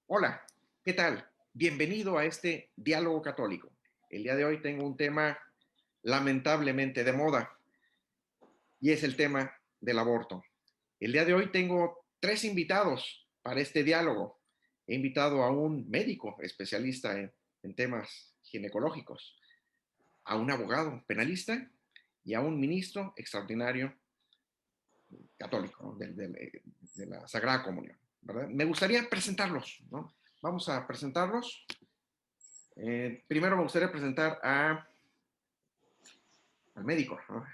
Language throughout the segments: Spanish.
Hola, ¿qué tal? Bienvenido a este diálogo católico. El día de hoy tengo un tema lamentablemente de moda y es el tema del aborto. El día de hoy tengo tres invitados para este diálogo. He invitado a un médico especialista en temas ginecológicos, a un abogado penalista y a un ministro extraordinario católico, ¿no? de la Sagrada Comunión, ¿verdad? Me gustaría presentarlos, ¿no? Vamos a presentarlos. Primero me gustaría presentar al médico, ¿no?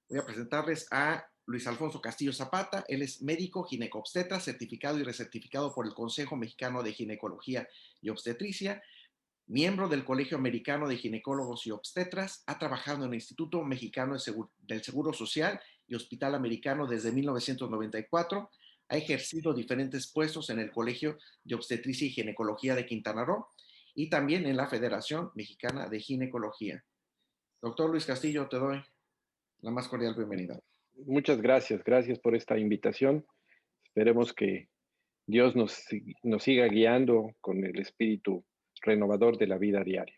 Voy a presentarles a Luis Alfonso Castillo Zapata. Él es médico ginecobstetra, certificado y recertificado por el Consejo Mexicano de Ginecología y Obstetricia, miembro del Colegio Americano de Ginecólogos y Obstetras. Ha trabajado en el Instituto Mexicano del Seguro Social y Hospital Americano desde 1994. Ha ejercido diferentes puestos en el Colegio de Obstetricia y Ginecología de Quintana Roo y también en la Federación Mexicana de Ginecología. Doctor Luis Castillo, te doy la más cordial bienvenida. Muchas gracias, gracias por esta invitación. Esperemos que Dios nos siga guiando con el espíritu renovador de la vida diaria.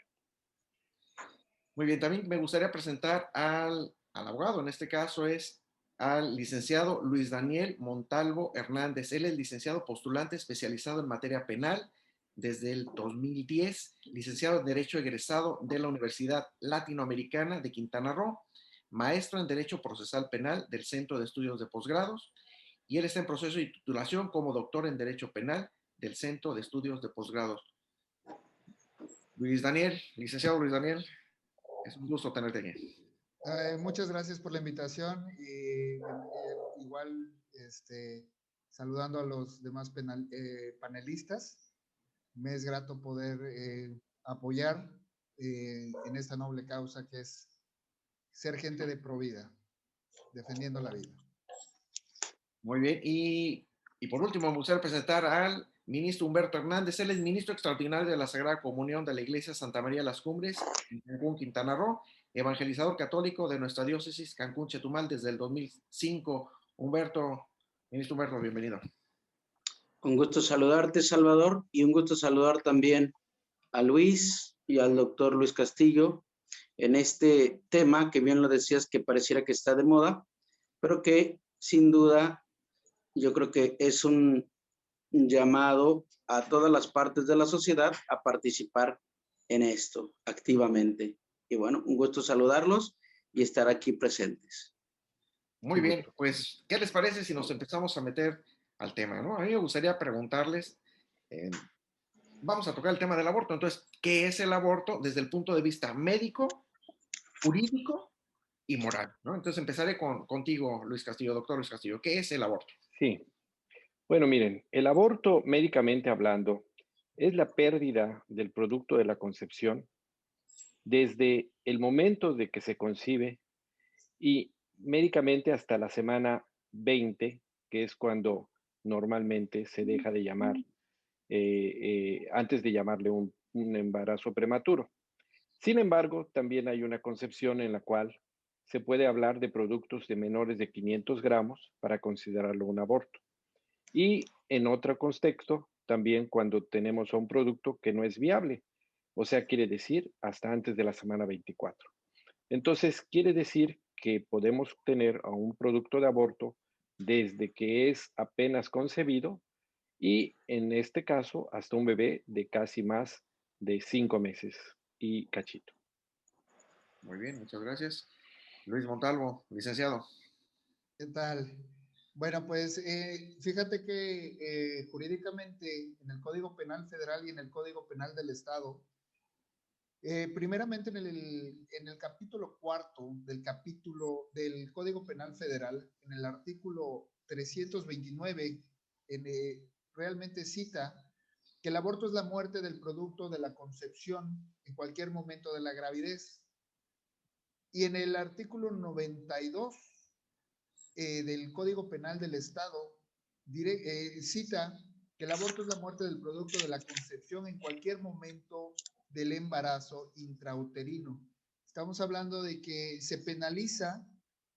Muy bien, también me gustaría presentar al abogado, en este caso es al licenciado Luis Daniel Montalvo Hernández. Él es licenciado postulante especializado en materia penal desde el 2010, licenciado en Derecho egresado de la Universidad Latinoamericana de Quintana Roo, maestro en Derecho Procesal Penal del Centro de Estudios de Posgrados, y él está en proceso de titulación como doctor en Derecho Penal del Centro de Estudios de Posgrados. Luis Daniel, licenciado Luis Daniel, es un gusto tenerte aquí. Muchas gracias por la invitación y igual saludando a los demás panelistas. Me es grato poder apoyar en esta noble causa que es ser gente de provida, defendiendo la vida. Muy bien, y por último me gustaría presentar al ministro Humberto Hernández. Él es ministro extraordinario de la Sagrada Comunión de la Iglesia Santa María de las Cumbres en Cancún, Quintana Roo, evangelizador católico de nuestra diócesis Cancún-Chetumal desde el 2005. Ministro Humberto, bienvenido. Un gusto saludarte, Salvador, y un gusto saludar también a Luis y al doctor Luis Castillo en este tema que bien lo decías que pareciera que está de moda, pero que sin duda yo creo que es un llamado a todas las partes de la sociedad a participar en esto activamente. Y bueno, un gusto saludarlos y estar aquí presentes. Muy bien, pues, ¿qué les parece si nos empezamos a meter al tema, ¿no? A mí me gustaría preguntarles, vamos a tocar el tema del aborto. Entonces, ¿qué es el aborto desde el punto de vista médico, jurídico y moral, ¿no? Entonces empezaré contigo, Luis Castillo, doctor Luis Castillo. ¿Qué es el aborto? Sí, bueno, miren, el aborto, médicamente hablando, es la pérdida del producto de la concepción desde el momento de que se concibe y médicamente hasta la semana 20, que es cuando normalmente se deja de llamar, antes de llamarle un embarazo prematuro. Sin embargo, también hay una concepción en la cual se puede hablar de productos de menores de 500 gramos para considerarlo un aborto. Y en otro contexto, también cuando tenemos un producto que no es viable, o sea, quiere decir hasta antes de la semana 24. Entonces, quiere decir que podemos tener a un producto de aborto desde que es apenas concebido y en este caso hasta un bebé de casi más de 5 meses y cachito. Muy bien, muchas gracias. Luis Montalvo, licenciado. ¿Qué tal? Bueno, pues fíjate que jurídicamente en el Código Penal Federal y en el Código Penal del Estado, primeramente en el capítulo cuarto del Código Penal Federal, en el artículo 329, realmente cita que el aborto es la muerte del producto de la concepción en cualquier momento de la gravidez. Y en el artículo 92 del Código Penal del Estado cita que el aborto es la muerte del producto de la concepción en cualquier momento del embarazo intrauterino. Estamos hablando de que se penaliza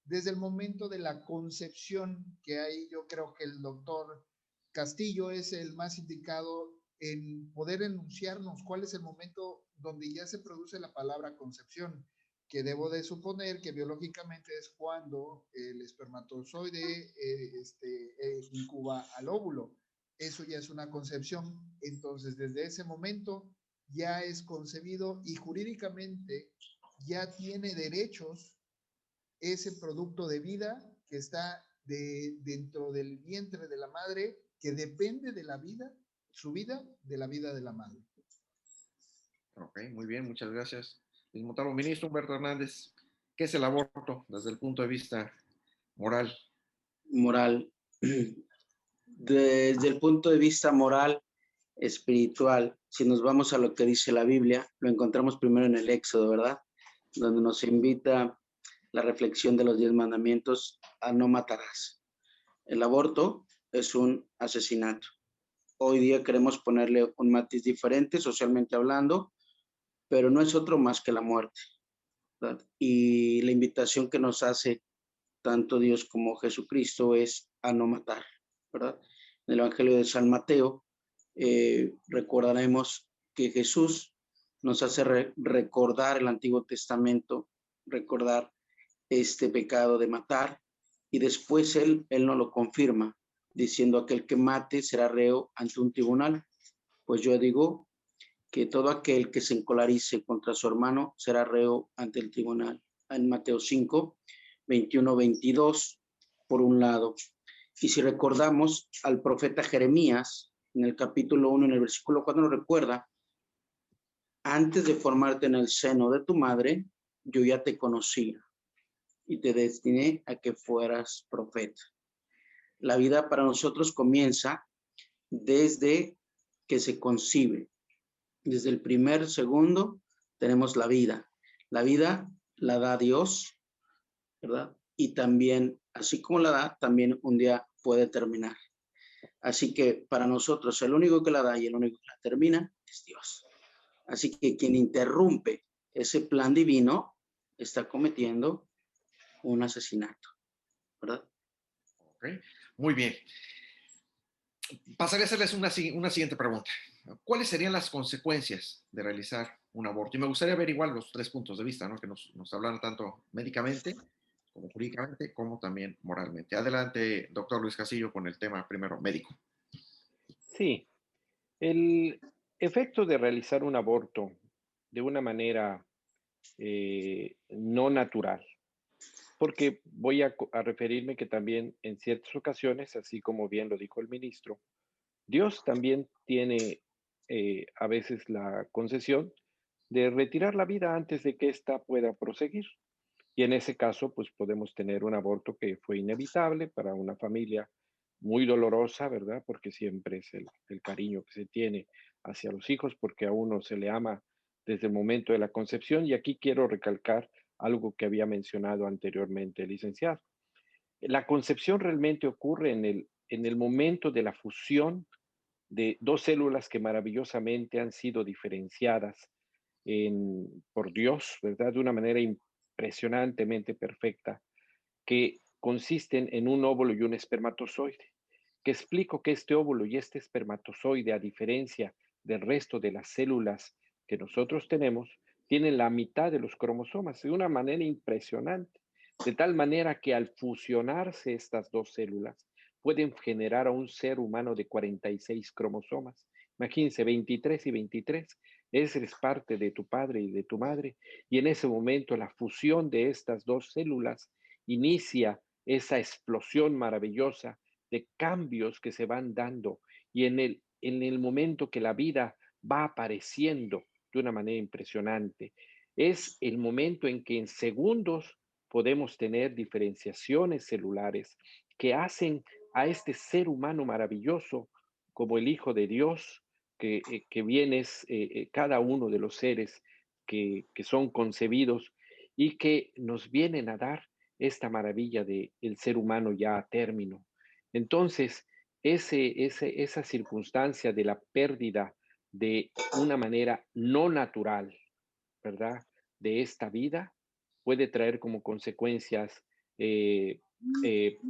desde el momento de la concepción, que ahí yo creo que el doctor Castillo es el más indicado en poder enunciarnos cuál es el momento donde ya se produce la palabra concepción, que debo de suponer que biológicamente es cuando el espermatozoide incuba al óvulo. Eso ya es una concepción. Entonces, desde ese momento ya es concebido y jurídicamente ya tiene derechos ese producto de vida que está dentro del vientre de la madre, que depende de la vida, su vida, de la vida de la madre. Ok, muy bien, muchas gracias. Dismutado ministro Humberto Hernández, ¿qué es el aborto desde el punto de vista moral? Moral. Desde el punto de vista moral, espiritual, si nos vamos a lo que dice la Biblia, lo encontramos primero en el Éxodo, ¿verdad? Donde nos invita la reflexión de los 10 mandamientos a no matarás. El aborto es un asesinato. Hoy día queremos ponerle un matiz diferente, socialmente hablando, pero no es otro más que la muerte, ¿verdad? Y la invitación que nos hace tanto Dios como Jesucristo es a no matar, ¿verdad? En el Evangelio de San Mateo recordaremos que Jesús nos hace recordar el Antiguo Testamento, recordar este pecado de matar, y después él no lo confirma, diciendo aquel que mate será reo ante un tribunal. Pues yo digo que todo aquel que se encolarice contra su hermano será reo ante el tribunal. En Mateo 5, 21, 22, por un lado. Y si recordamos al profeta Jeremías, en el capítulo 1, en el versículo 4, nos recuerda: antes de formarte en el seno de tu madre, yo ya te conocía y te destiné a que fueras profeta. La vida para nosotros comienza desde que se concibe. Desde el primer segundo tenemos la vida. La vida la da Dios, ¿verdad? Y también, así como la da, también un día puede terminar. Así que para nosotros el único que la da y el único que la termina es Dios. Así que quien interrumpe ese plan divino está cometiendo un asesinato, ¿verdad? Ok, muy bien. Pasaré a hacerles una siguiente pregunta. ¿Cuáles serían las consecuencias de realizar un aborto? Y me gustaría ver igual los 3 puntos de vista, ¿no? Que nos hablan tanto médicamente, como jurídicamente, como también moralmente. Adelante, doctor Luis Castillo, con el tema primero médico. Sí, el efecto de realizar un aborto de una manera no natural, porque voy a referirme que también en ciertas ocasiones, así como bien lo dijo el ministro, Dios también tiene a veces la concesión de retirar la vida antes de que ésta pueda proseguir. Y en ese caso, pues podemos tener un aborto que fue inevitable para una familia muy dolorosa, ¿verdad? Porque siempre es el cariño que se tiene hacia los hijos, porque a uno se le ama desde el momento de la concepción. Y aquí quiero recalcar algo que había mencionado anteriormente el licenciado. La concepción realmente ocurre en el momento de la fusión de dos células que maravillosamente han sido diferenciadas por Dios, ¿verdad? De una manera impresionantemente perfecta, que consisten en un óvulo y un espermatozoide. Que explico que este óvulo y este espermatozoide, a diferencia del resto de las células que nosotros tenemos, tienen la mitad de los cromosomas de una manera impresionante, de tal manera que al fusionarse estas dos células pueden generar a un ser humano de 46 cromosomas. Imagínense, 23 y 23, eres parte de tu padre y de tu madre, y en ese momento la fusión de estas dos células inicia esa explosión maravillosa de cambios que se van dando, y en el momento que la vida va apareciendo de una manera impresionante, es el momento en que en segundos podemos tener diferenciaciones celulares que hacen a este ser humano maravilloso como el Hijo de Dios, que bien es cada uno de los seres que son concebidos y que nos vienen a dar esta maravilla del ser humano ya a término. Entonces, esa circunstancia de la pérdida de una manera no natural, ¿verdad? De esta vida, puede traer como consecuencias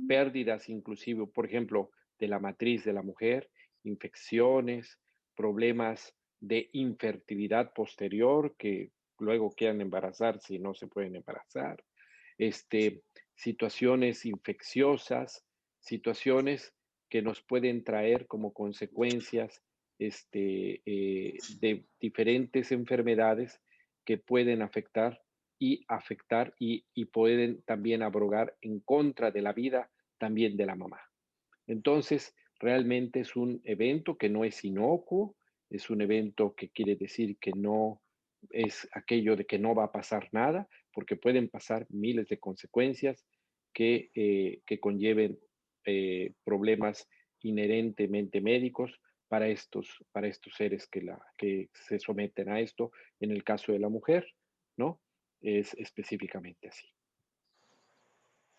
pérdidas inclusive, por ejemplo, de la matriz de la mujer, infecciones, problemas de infertilidad posterior, que luego quieran embarazarse y no se pueden embarazar, situaciones infecciosas, situaciones que nos pueden traer como consecuencias de diferentes enfermedades que pueden afectar y pueden también abrogar en contra de la vida también de la mamá. Entonces, realmente es un evento que no es inocuo, es un evento que quiere decir que no es aquello de que no va a pasar nada, porque pueden pasar miles de consecuencias que conlleven problemas inherentemente médicos para estos seres que se someten a esto. En el caso de la mujer, ¿no? Es específicamente así.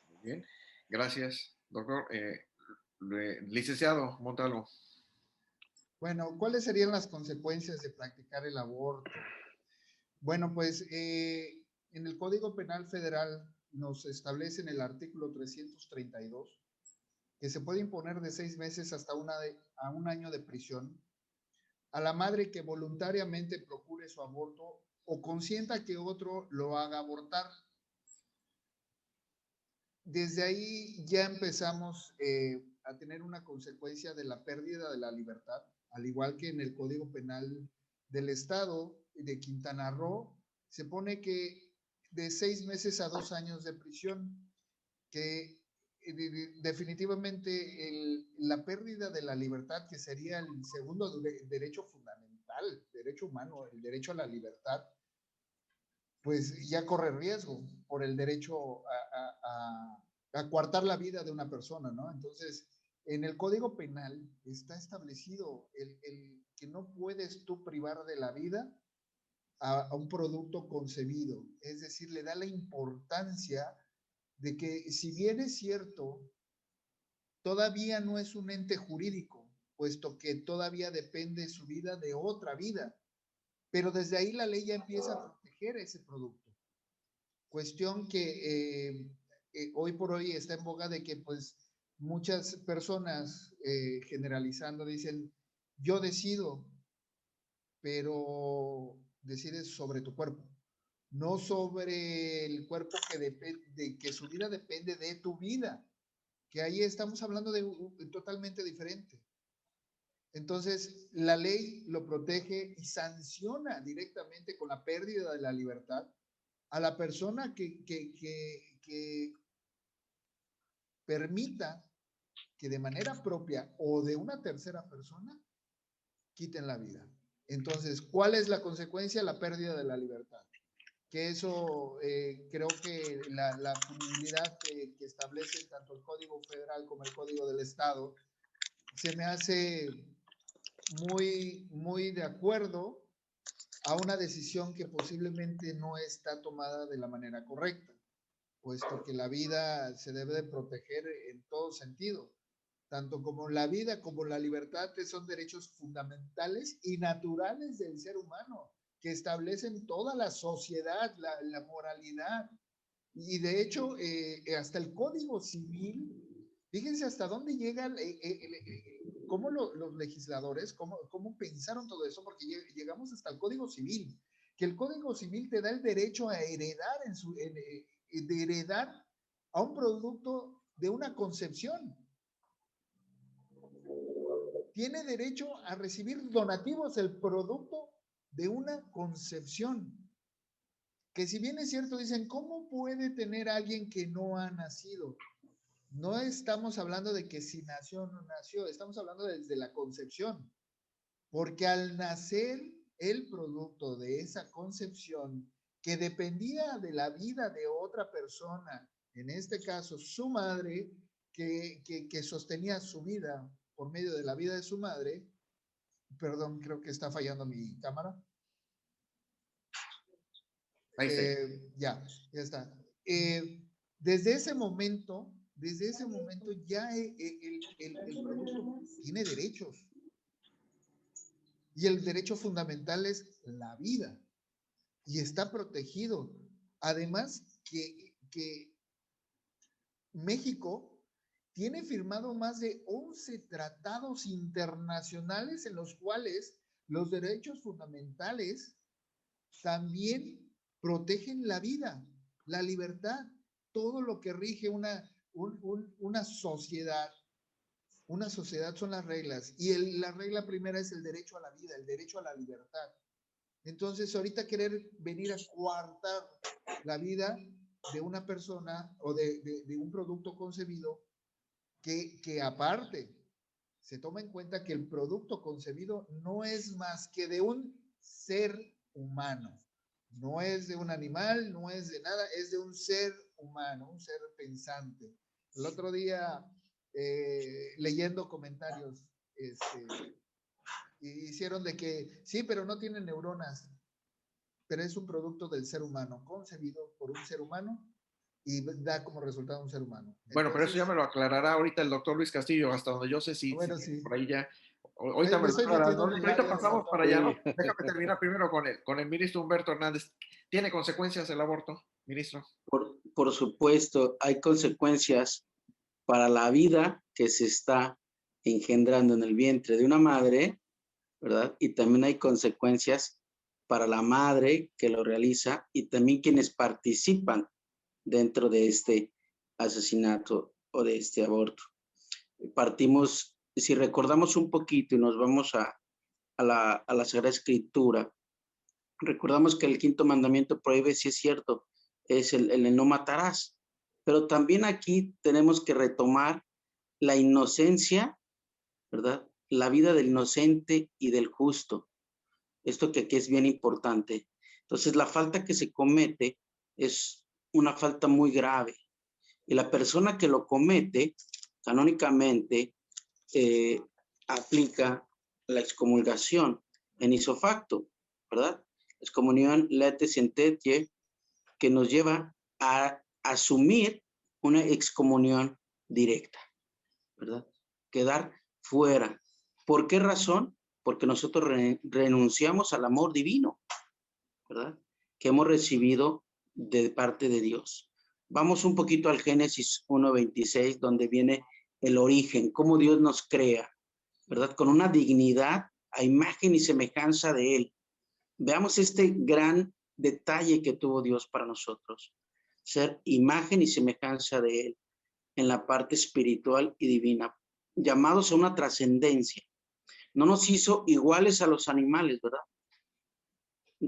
Muy bien, gracias, doctor. Licenciado Montalvo. Bueno, ¿cuáles serían las consecuencias de practicar el aborto? Bueno, pues en el Código Penal Federal nos establece en el artículo 332 que se puede imponer de 6 meses hasta a un año de prisión a la madre que voluntariamente procure su aborto o consienta que otro lo haga abortar. Desde ahí ya empezamos a tener una consecuencia de la pérdida de la libertad, al igual que en el Código Penal del Estado de Quintana Roo, se pone que de 6 meses a 2 años de prisión, que definitivamente la pérdida de la libertad, que sería el segundo derecho fundamental, derecho humano, el derecho a la libertad, pues ya corre riesgo por el derecho a coartar la vida de una persona, ¿no? Entonces, en el Código Penal está establecido el que no puedes tú privar de la vida a un producto concebido. Es decir, le da la importancia de que, si bien es cierto, todavía no es un ente jurídico, puesto que todavía depende su vida de otra vida, pero desde ahí la ley ya empieza a proteger ese producto. Cuestión que hoy por hoy está en boga de que pues muchas personas generalizando dicen, yo decido, pero decides sobre tu cuerpo, no sobre el cuerpo que su vida depende de tu vida, que ahí estamos hablando de totalmente diferente. Entonces, la ley lo protege y sanciona directamente con la pérdida de la libertad a la persona que permita que de manera propia o de una tercera persona quiten la vida. Entonces, ¿cuál es la consecuencia? La pérdida de la libertad. Que eso creo que la punibilidad que establece tanto el Código Federal como el Código del Estado se me hace muy de acuerdo a una decisión que posiblemente no está tomada de la manera correcta, puesto que la vida se debe de proteger en todo sentido. Tanto como la vida como la libertad son derechos fundamentales y naturales del ser humano, que establecen toda la sociedad, la moralidad. Y de hecho, hasta el Código Civil, fíjense hasta dónde llega, cómo los legisladores, cómo pensaron todo eso, porque llegamos hasta el Código Civil, que el Código Civil te da el derecho a heredar, de heredar a un producto de una concepción. Tiene derecho a recibir donativos el producto de una concepción. Que si bien es cierto, dicen, ¿cómo puede tener alguien que no ha nacido? No estamos hablando de que si nació o no nació, estamos hablando desde la concepción. Porque al nacer el producto de esa concepción, que dependía de la vida de otra persona, en este caso su madre, que sostenía su vida por medio de la vida de su madre. Perdón, creo que está fallando mi cámara. Ahí está. Ya está. Desde ese momento ya el producto tiene derechos. Y el derecho fundamental es la vida. Y está protegido. Además, que México tiene firmado más de 11 tratados internacionales en los cuales los derechos fundamentales también protegen la vida, la libertad, todo lo que rige una sociedad. Una sociedad son las reglas. Y la regla primera es el derecho a la vida, el derecho a la libertad. Entonces, ahorita querer venir a coartar la vida de una persona o de un producto concebido que aparte se toma en cuenta que el producto concebido no es más que de un ser humano. No es de un animal, no es de nada, es de un ser humano, un ser pensante. El otro día, leyendo comentarios, hicieron de que sí, pero no tiene neuronas, pero es un producto del ser humano, concebido por un ser humano y da como resultado un ser humano. Bueno, pero eso ya me lo aclarará ahorita el doctor Luis Castillo, hasta donde yo sé si bueno, sí. por ahí ya. Ahorita me lo aclarará. Ahorita pasamos para allá, ¿no? Déjame terminar primero con el ministro Humberto Hernández. ¿Tiene consecuencias el aborto, ministro? Por supuesto, hay consecuencias para la vida que se está engendrando en el vientre de una madre, ¿verdad? Y también hay consecuencias para la madre que lo realiza y también quienes participan dentro de este asesinato o de este aborto. Partimos, si recordamos un poquito y nos vamos a la Sagrada Escritura, recordamos que el quinto mandamiento prohíbe, si es cierto, es el no matarás, pero también aquí tenemos que retomar la inocencia, ¿verdad? La vida del inocente y del justo. Esto que aquí es bien importante. Entonces, la falta que se comete es una falta muy grave. Y la persona que lo comete, canónicamente, aplica la excomulgación en isofacto, ¿verdad? Excomunión lete sentetie, que nos lleva a asumir una excomunión directa, ¿verdad? Quedar fuera. ¿Por qué razón? Porque nosotros renunciamos al amor divino, ¿verdad? Que hemos recibido de parte de Dios. Vamos un poquito al Génesis 1:26, donde viene el origen, cómo Dios nos crea, ¿verdad? Con una dignidad a imagen y semejanza de Él. Veamos este gran detalle que tuvo Dios para nosotros, ser imagen y semejanza de Él en la parte espiritual y divina, llamados a una trascendencia. No nos hizo iguales a los animales, ¿verdad?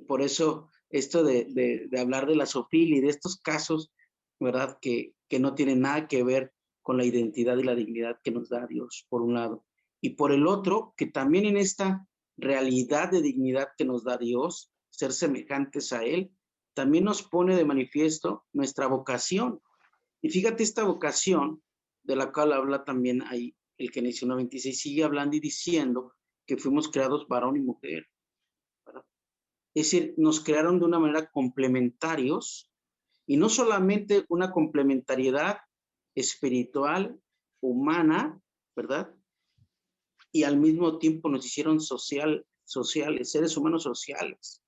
Por eso esto de hablar de la zoofilia y de estos casos, ¿verdad? Que no tienen nada que ver con la identidad y la dignidad que nos da Dios, por un lado. Y por el otro, que también en esta realidad de dignidad que nos da Dios, ser semejantes a Él, también nos pone de manifiesto nuestra vocación. Y fíjate, esta vocación de la cual habla también ahí el Génesis 1:26, sigue hablando y diciendo que fuimos creados varón y mujer, ¿verdad? Es decir, nos crearon de una manera complementarios, y no solamente una complementariedad espiritual, humana, ¿verdad? Y al mismo tiempo nos hicieron sociales, seres humanos sociales.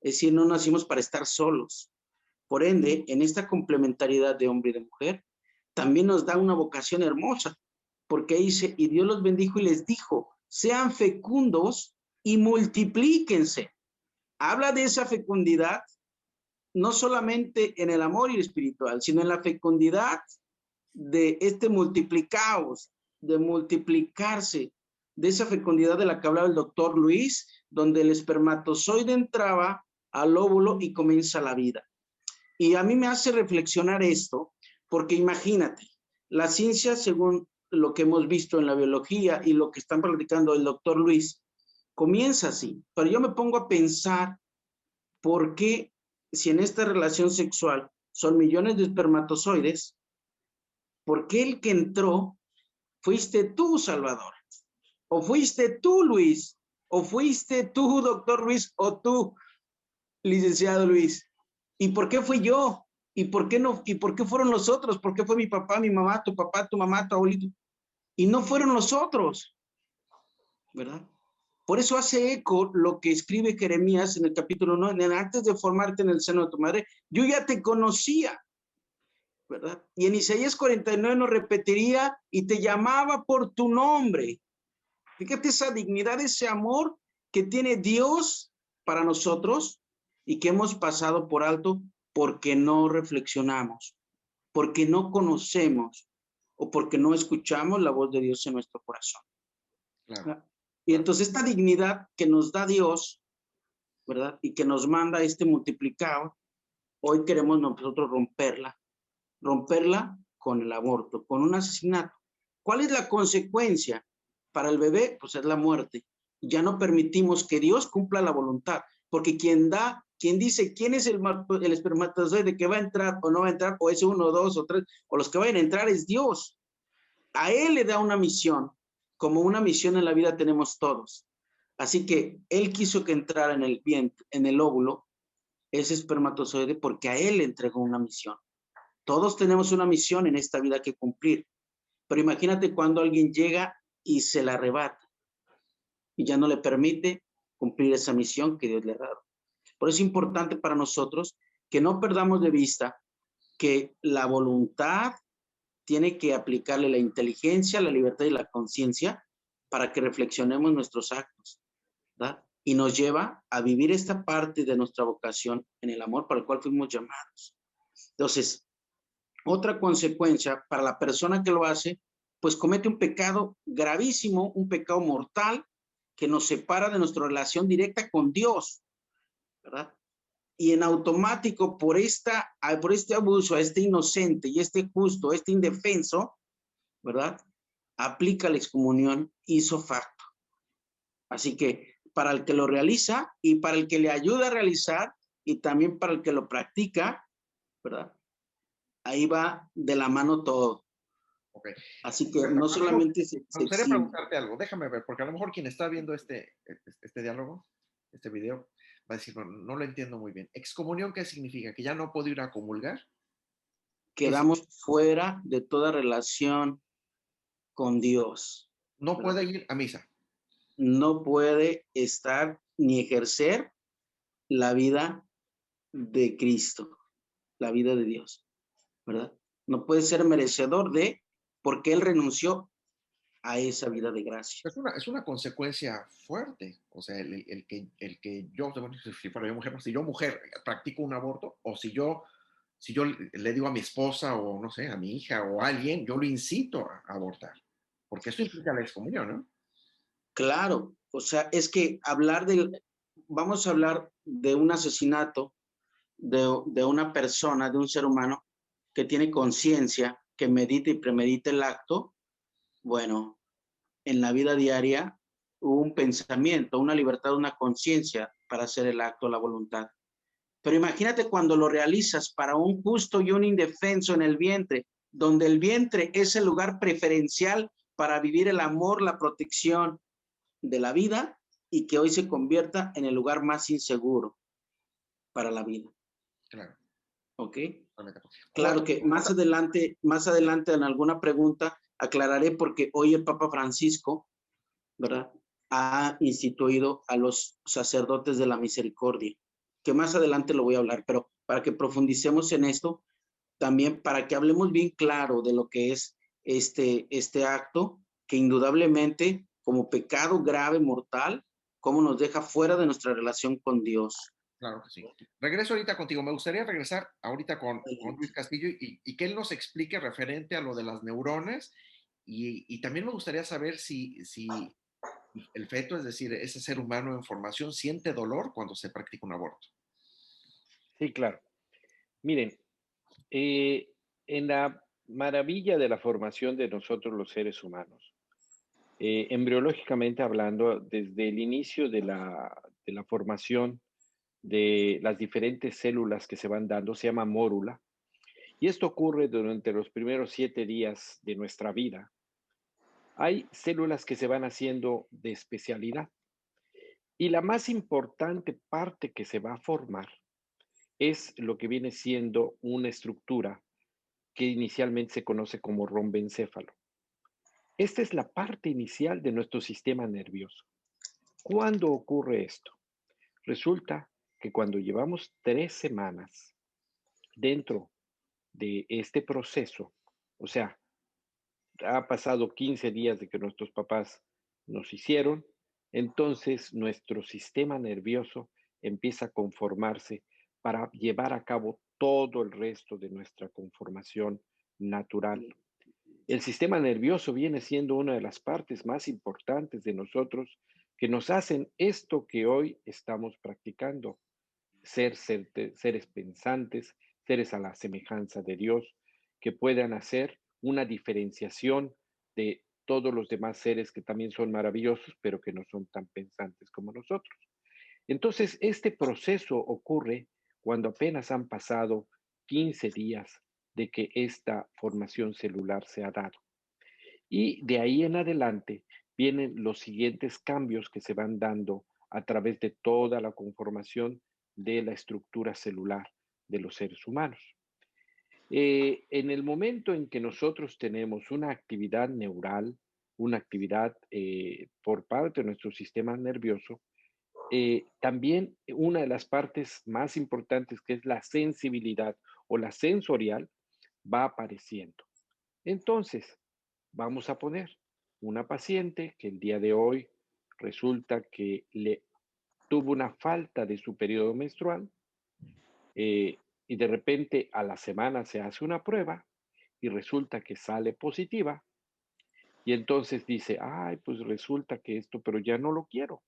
Es decir, no nacimos para estar solos. Por ende, en esta complementariedad de hombre y de mujer, también nos da una vocación hermosa, porque dice, y Dios los bendijo y les dijo, sean fecundos y multiplíquense. Habla de esa fecundidad, no solamente en el amor y el espiritual, sino en la fecundidad de este multiplicaos, de multiplicarse, de esa fecundidad de la que hablaba el doctor Luis, donde el espermatozoide entraba al óvulo y comienza la vida. Y a mí me hace reflexionar esto, porque imagínate, la ciencia, según lo que hemos visto en la biología y lo que están platicando el doctor Luis, comienza así. Pero yo me pongo a pensar, ¿por qué si en esta relación sexual son millones de espermatozoides, por qué el que entró fuiste tú, Salvador? ¿O fuiste tú, Luis? ¿O fuiste tú, doctor Luis? ¿O tú, licenciado Luis? ¿Y por qué fui yo? ¿Y por qué no? ¿Y por qué fueron los otros? ¿Por qué fue mi papá, mi mamá, tu mamá, tu abuelito? Y no fueron los otros, ¿verdad? Por eso hace eco lo que escribe Jeremías en el capítulo 9, antes de formarte en el seno de tu madre, yo ya te conocía, ¿verdad? Y en Isaías 49 nos repetiría, y te llamaba por tu nombre. Fíjate esa dignidad, ese amor que tiene Dios para nosotros y que hemos pasado por alto porque no reflexionamos, porque no conocemos o porque no escuchamos la voz de Dios en nuestro corazón. Claro. Y entonces esta dignidad que nos da Dios, ¿verdad? Y que nos manda este multiplicado, hoy queremos nosotros romperla con el aborto, con un asesinato. ¿Cuál es la consecuencia para el bebé? Pues es la muerte. Ya no permitimos que Dios cumpla la voluntad, porque quien dice quién es el espermatozoide que va a entrar o no va a entrar, o es 1, 2 o 3, o los que vayan a entrar es Dios. A Él le da una misión, como una misión en la vida tenemos todos. Así que Él quiso que entrara en el vientre, en el óvulo, ese espermatozoide, porque a Él le entregó una misión. Todos tenemos una misión en esta vida que cumplir, pero imagínate cuando alguien llega y se la arrebata y ya no le permite cumplir esa misión que Dios le ha dado. Por eso es importante para nosotros que no perdamos de vista que la voluntad tiene que aplicarle la inteligencia, la libertad y la conciencia para que reflexionemos nuestros actos, ¿verdad? Y nos lleva a vivir esta parte de nuestra vocación en el amor para el cual fuimos llamados. Entonces, otra consecuencia para la persona que lo hace, pues comete un pecado gravísimo, un pecado mortal que nos separa de nuestra relación directa con Dios, ¿verdad? Y en automático por este abuso a este inocente y este justo, este indefenso, ¿verdad? Aplica la excomunión ipso facto. Así que para el que lo realiza y para el que le ayuda a realizar y también para el que lo practica, ¿verdad? Ahí va de la mano todo. Okay. Así que no solamente me gustaría preguntarte algo, déjame ver, porque a lo mejor quien está viendo este diálogo, este video, va a decir, no lo entiendo muy bien. ¿Excomunión qué significa? ¿Que ya no puedo ir a comulgar? Quedamos fuera de toda relación con Dios. No puede ir a misa. No puede estar ni ejercer la vida de Cristo, la vida de Dios, ¿verdad? No puede ser merecedor de, porque Él renunció a esa vida de gracia. Es una consecuencia fuerte. O sea, el que yo, si fuera yo mujer, si yo mujer practico un aborto, o si yo le digo a mi esposa o no sé, a mi hija o a alguien, yo lo incito a abortar. Porque eso implica la excomunión, ¿no? Claro, o sea, es que vamos a hablar de un asesinato de una persona, de un ser humano que tiene conciencia, que medita y premedita el acto. Bueno, en la vida diaria hubo un pensamiento, una libertad, una conciencia para hacer el acto, la voluntad. Pero imagínate cuando lo realizas para un justo y un indefenso en el vientre, donde el vientre es el lugar preferencial para vivir el amor, la protección de la vida, y que hoy se convierta en el lugar más inseguro para la vida. Claro. ¿Ok? Claro que más adelante en alguna pregunta aclararé porque hoy el Papa Francisco, ¿verdad?, ha instituido a los sacerdotes de la misericordia, que más adelante lo voy a hablar, pero para que profundicemos en esto, también para que hablemos bien claro de lo que es este acto, que indudablemente como pecado grave, mortal, cómo nos deja fuera de nuestra relación con Dios. Claro que sí. Regreso ahorita contigo. Me gustaría regresar ahorita con Luis Castillo y que él nos explique referente a lo de las neuronas y también me gustaría saber si el feto, es decir, ese ser humano en formación, siente dolor cuando se practica un aborto. Sí, claro. Miren, en la maravilla de la formación de nosotros los seres humanos, embriológicamente hablando, desde el inicio de la formación de las diferentes células que se van dando, se llama mórula, y esto ocurre durante los primeros 7 días de nuestra vida. Hay células que se van haciendo de especialidad, y la más importante parte que se va a formar es lo que viene siendo una estructura que inicialmente se conoce como romboencéfalo. Esta es la parte inicial de nuestro sistema nervioso. ¿Cuándo ocurre esto? Resulta que cuando llevamos 3 semanas dentro de este proceso, o sea, ha pasado 15 días de que nuestros papás nos hicieron, entonces nuestro sistema nervioso empieza a conformarse para llevar a cabo todo el resto de nuestra conformación natural. El sistema nervioso viene siendo una de las partes más importantes de nosotros que nos hacen esto que hoy estamos practicando, seres pensantes, seres a la semejanza de Dios, que puedan hacer una diferenciación de todos los demás seres que también son maravillosos, pero que no son tan pensantes como nosotros. Entonces, este proceso ocurre cuando apenas han pasado 15 días de que esta formación celular se ha dado. Y de ahí en adelante vienen los siguientes cambios que se van dando a través de toda la conformación de la estructura celular de los seres humanos. En el momento en que nosotros tenemos una actividad neural, una actividad por parte de nuestro sistema nervioso, también una de las partes más importantes, que es la sensibilidad o la sensorial, va apareciendo. Entonces, vamos a poner una paciente que el día de hoy resulta que le tuvo una falta de su periodo menstrual, y de repente a la semana se hace una prueba y resulta que sale positiva, y entonces dice, ay, pues resulta que esto, pero ya no lo quiero.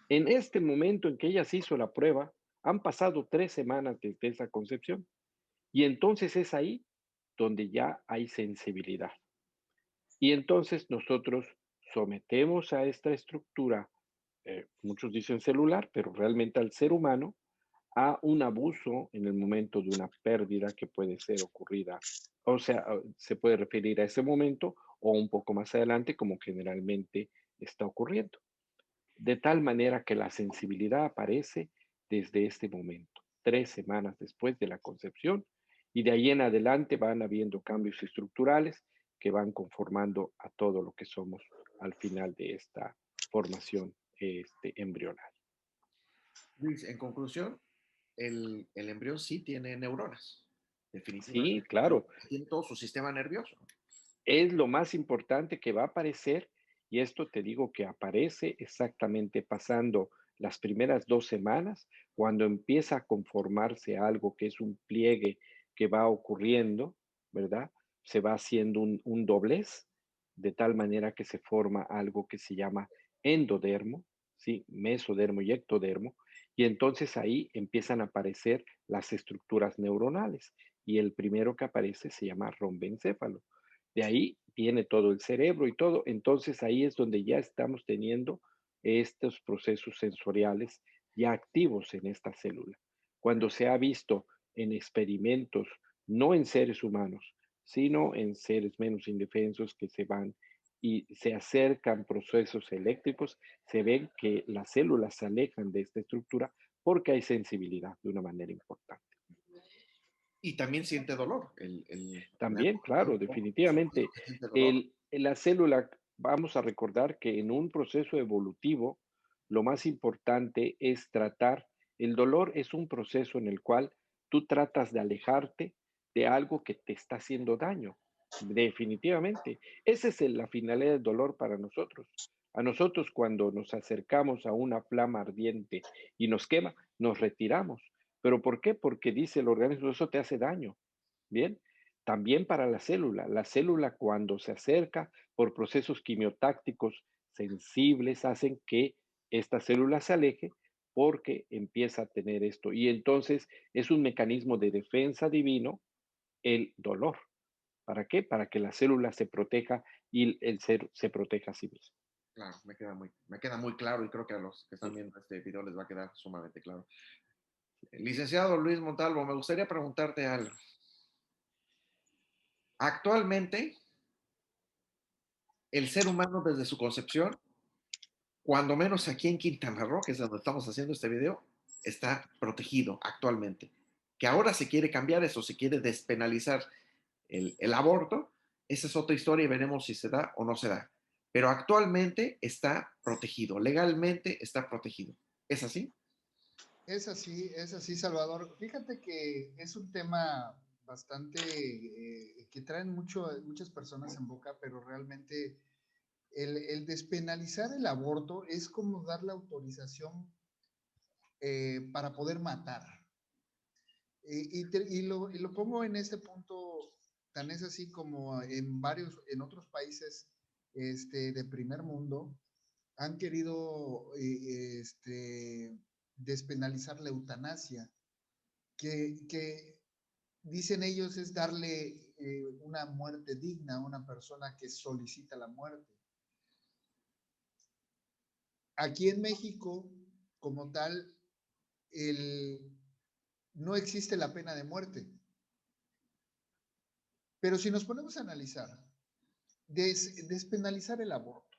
En este momento en que ella se hizo la prueba, han pasado 3 semanas desde esa concepción, y entonces es ahí donde ya hay sensibilidad. Y entonces nosotros sometemos a esta estructura, muchos dicen celular, pero realmente al ser humano, a un abuso en el momento de una pérdida que puede ser ocurrida. O sea, se puede referir a ese momento o un poco más adelante, como generalmente está ocurriendo. De tal manera que la sensibilidad aparece desde este momento, 3 semanas después de la concepción, y de ahí en adelante van habiendo cambios estructurales que van conformando a todo lo que somos al final de esta formación embrional. Luis, en conclusión, el embrión sí tiene neuronas, Sí, definitivamente. claro, Tiene todo su sistema nervioso. es lo más importante que va a aparecer, y esto te digo que aparece exactamente pasando las primeras 2 semanas, cuando empieza a conformarse algo que es un pliegue que va ocurriendo, ¿verdad? Se va haciendo un doblez, de tal manera que se forma algo que se llama endodermo, ¿sí? Mesodermo y ectodermo, y entonces ahí empiezan a aparecer las estructuras neuronales, y el primero que aparece se llama rombencéfalo. De ahí viene todo el cerebro y todo. Entonces ahí es donde ya estamos teniendo estos procesos sensoriales ya activos en esta célula. Cuando se ha visto en experimentos, no en seres humanos, sino en seres menos indefensos que se van y se acercan procesos eléctricos, se ven que las células se alejan de esta estructura porque hay sensibilidad de una manera importante. Y también siente dolor. También, claro, definitivamente. Siente dolor. La célula, vamos a recordar que en un proceso evolutivo, lo más importante es tratar, el dolor es un proceso en el cual tú tratas de alejarte de algo que te está haciendo daño. Definitivamente. Esa es la finalidad del dolor para nosotros. A nosotros cuando nos acercamos a una flama ardiente y nos quema, nos retiramos. ¿Pero por qué? Porque dice el organismo, eso te hace daño. Bien, también para la célula cuando se acerca por procesos quimiotácticos sensibles hacen que esta célula se aleje porque empieza a tener esto. Y entonces es un mecanismo de defensa divino el dolor. ¿Para qué? Para que la célula se proteja y el ser se proteja a sí mismo. Claro, me queda muy claro y creo que a los que están viendo este video les va a quedar sumamente claro. Licenciado Luis Montalvo, me gustaría preguntarte algo. Actualmente, el ser humano desde su concepción, cuando menos aquí en Quintana Roo, que es donde estamos haciendo este video, está protegido actualmente. Que ahora se quiere cambiar eso, se quiere despenalizar el aborto, esa es otra historia y veremos si se da o no se da. pero actualmente está protegido, legalmente está protegido. ¿Es así? Es así, Salvador. Fíjate que es un tema bastante que traen muchas personas en boca, pero realmente el despenalizar el aborto es como dar la autorización para poder matar. Y lo pongo en este punto, tan es así como en otros países de primer mundo, han querido despenalizar la eutanasia, que dicen ellos es darle una muerte digna a una persona que solicita la muerte. Aquí en México, como tal, no existe la pena de muerte. Pero si nos ponemos a analizar, despenalizar el aborto,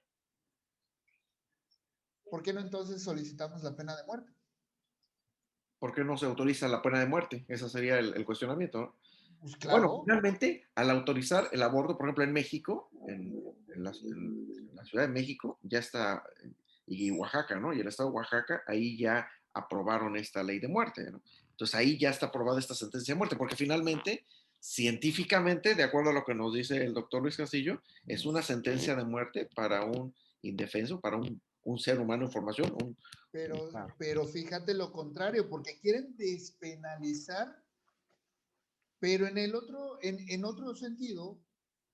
¿por qué no entonces solicitamos la pena de muerte? ¿Por qué no se autoriza la pena de muerte? Ese sería el cuestionamiento, ¿no? Pues Bueno, claro. finalmente, al autorizar el aborto, por ejemplo, en México, en la Ciudad de México, ya está, y Oaxaca, ¿no? Y el estado de Oaxaca, ahí ya aprobaron esta ley de muerte, ¿no? Entonces ahí ya está aprobada esta sentencia de muerte, porque finalmente, científicamente, de acuerdo a lo que nos dice el doctor Luis Castillo, es una sentencia de muerte para un indefenso, para un ser humano en formación. Pero fíjate lo contrario, porque quieren despenalizar, pero en otro sentido,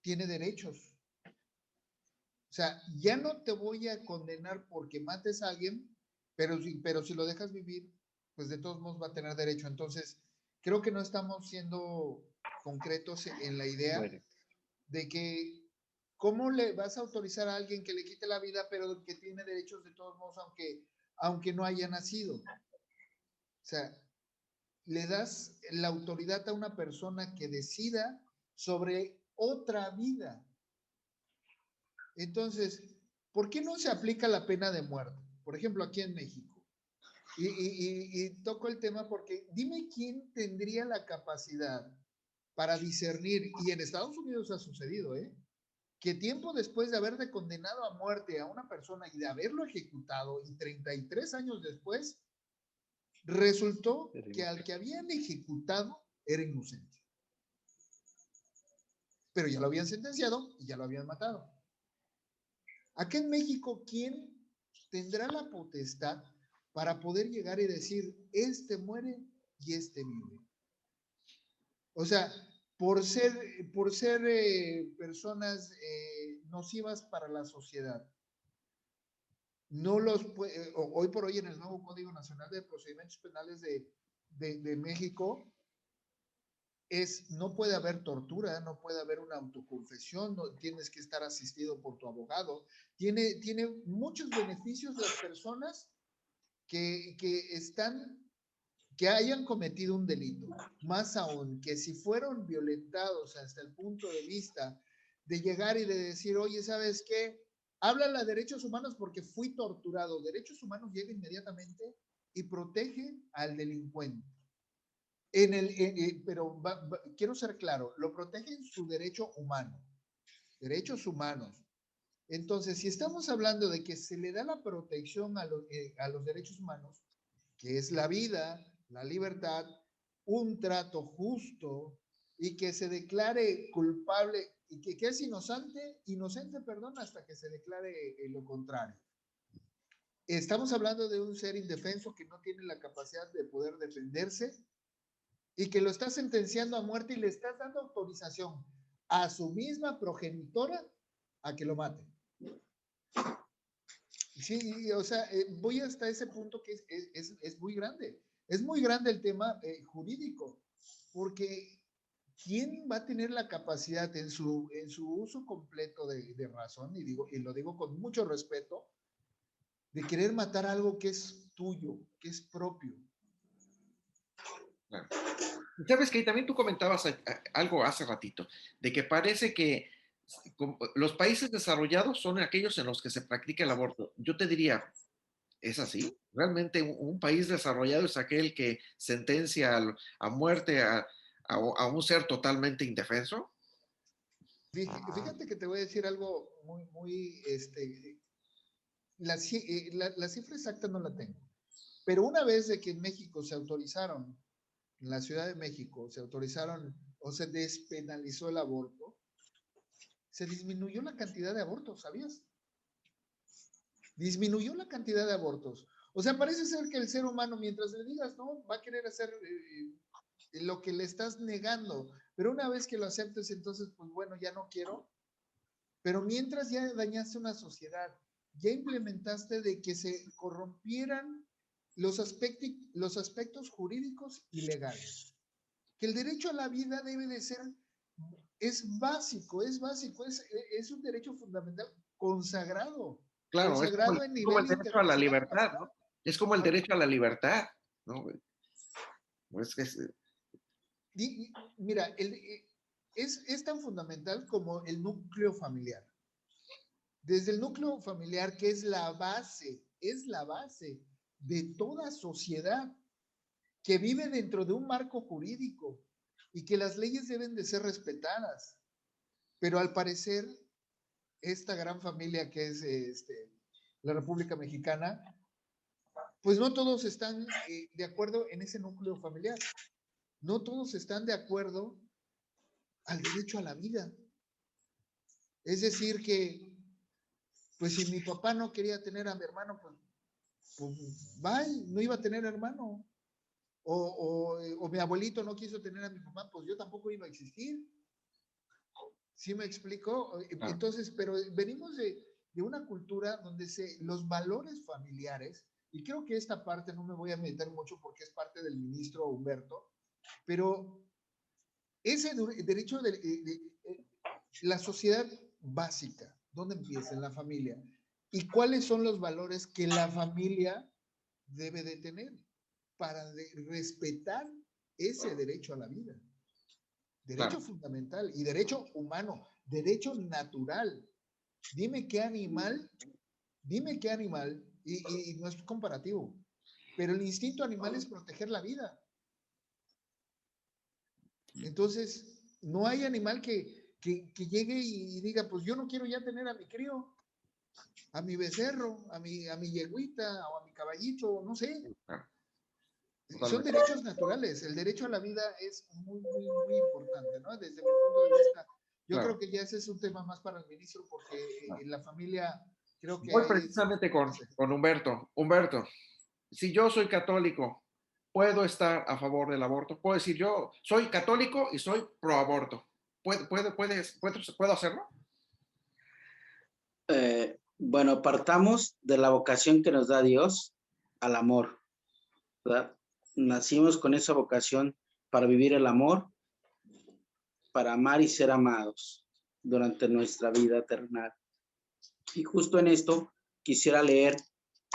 tiene derechos. O sea, ya no te voy a condenar porque mates a alguien, pero si lo dejas vivir, pues de todos modos va a tener derecho. Entonces, creo que no estamos siendo concretos en la idea de que cómo le vas a autorizar a alguien que le quite la vida, pero que tiene derechos de todos modos, aunque no haya nacido. O sea, le das la autoridad a una persona que decida sobre otra vida. Entonces, ¿por qué no se aplica la pena de muerte? Por ejemplo, aquí en México. Y toco el tema porque dime quién tendría la capacidad para discernir, y en Estados Unidos ha sucedido, que tiempo después de haber condenado a muerte a una persona y de haberlo ejecutado, y 33 años después, resultó que al que habían ejecutado era inocente. Pero ya lo habían sentenciado y ya lo habían matado. Acá en México, ¿quién tendrá la potestad para poder llegar y decir, este muere y este vive? O sea, por ser personas nocivas para la sociedad. No hoy por hoy en el nuevo Código Nacional de Procedimientos Penales de México, no puede haber tortura, no puede haber una autoconfesión, no, tienes que estar asistido por tu abogado. Tiene muchos beneficios las personas que hayan cometido un delito. Más aún, que si fueron violentados hasta el punto de vista de llegar y de decir, oye, ¿sabes qué? Háblale a derechos humanos porque fui torturado. Derechos humanos llega inmediatamente y protege al delincuente. Pero quiero ser claro, lo protege en su derecho humano, derechos humanos. Entonces, si estamos hablando de que se le da la protección a los derechos humanos, que es la vida, la libertad, un trato justo y que se declare culpable y que es inocente, perdón, hasta que se declare lo contrario. Estamos hablando de un ser indefenso que no tiene la capacidad de poder defenderse y que lo estás sentenciando a muerte y le estás dando autorización a su misma progenitora a que lo mate. Sí, o sea, voy hasta ese punto que es muy grande. Es muy grande el tema jurídico, porque ¿quién va a tener la capacidad en su uso completo de razón, y lo digo con mucho respeto, de querer matar algo que es tuyo, que es propio? Claro. Sabes que también tú comentabas algo hace ratito, de que parece que los países desarrollados son aquellos en los que se practica el aborto. Yo te diría, ¿es así? ¿Realmente un país desarrollado es aquel que sentencia a muerte a un ser totalmente indefenso? Fíjate que te voy a decir algo muy, la cifra exacta no la tengo, pero una vez de que en México se autorizaron, en la Ciudad de México, se autorizaron o se despenalizó el aborto, se disminuyó la cantidad de abortos, ¿sabías? Disminuyó la cantidad de abortos. O sea, parece ser que el ser humano, mientras le digas, no, va a querer hacer lo que le estás negando, pero una vez que lo aceptes, entonces, pues bueno, ya no quiero. Pero mientras ya dañaste una sociedad, ya implementaste de que se corrompieran los aspectos jurídicos y legales. Que el derecho a la vida debe de ser, es básico, es un derecho fundamental consagrado. Claro, Consagrado es en como el nivel derecho a la internacional. libertad, ¿no? Es como el derecho a la libertad, ¿no? Pues Mira, es tan fundamental como el núcleo familiar. Desde el núcleo familiar, que es la base de toda sociedad que vive dentro de un marco jurídico y que las leyes deben de ser respetadas. Pero al parecer, esta gran familia que es la República Mexicana, pues no todos están de acuerdo en ese núcleo familiar. No todos están de acuerdo al derecho a la vida. Es decir que, pues si mi papá no quería tener a mi hermano, pues bye, no iba a tener hermano. O mi abuelito no quiso tener a mi mamá, pues yo tampoco iba a existir. ¿Sí me explico? Entonces, pero venimos de una cultura donde los valores familiares, y creo que esta parte no me voy a meter mucho porque es parte del ministro Humberto, pero ese derecho de la sociedad básica, ¿dónde empieza? En la familia. ¿Y cuáles son los valores que la familia debe de tener para respetar ese derecho a la vida? Derecho fundamental y derecho humano, derecho natural. Dime qué animal, y no es comparativo, pero el instinto animal es proteger la vida. Entonces, no hay animal que llegue y diga, pues yo no quiero ya tener a mi crío, a mi becerro, a mi yeguita o a mi caballito, no sé. Son derechos naturales. El derecho a la vida es muy, muy, muy importante, ¿no? Desde mi punto de vista, yo creo que ya ese es un tema más para el ministro porque en la familia creo que voy precisamente con Humberto. Humberto, si yo soy católico, ¿puedo estar a favor del aborto? Puedo decir, yo soy católico y soy pro aborto. ¿Puedo hacerlo? Bueno, partamos de la vocación que nos da Dios al amor, ¿verdad? Nacimos con esa vocación para vivir el amor, para amar y ser amados durante nuestra vida terrenal. Y justo en esto quisiera leer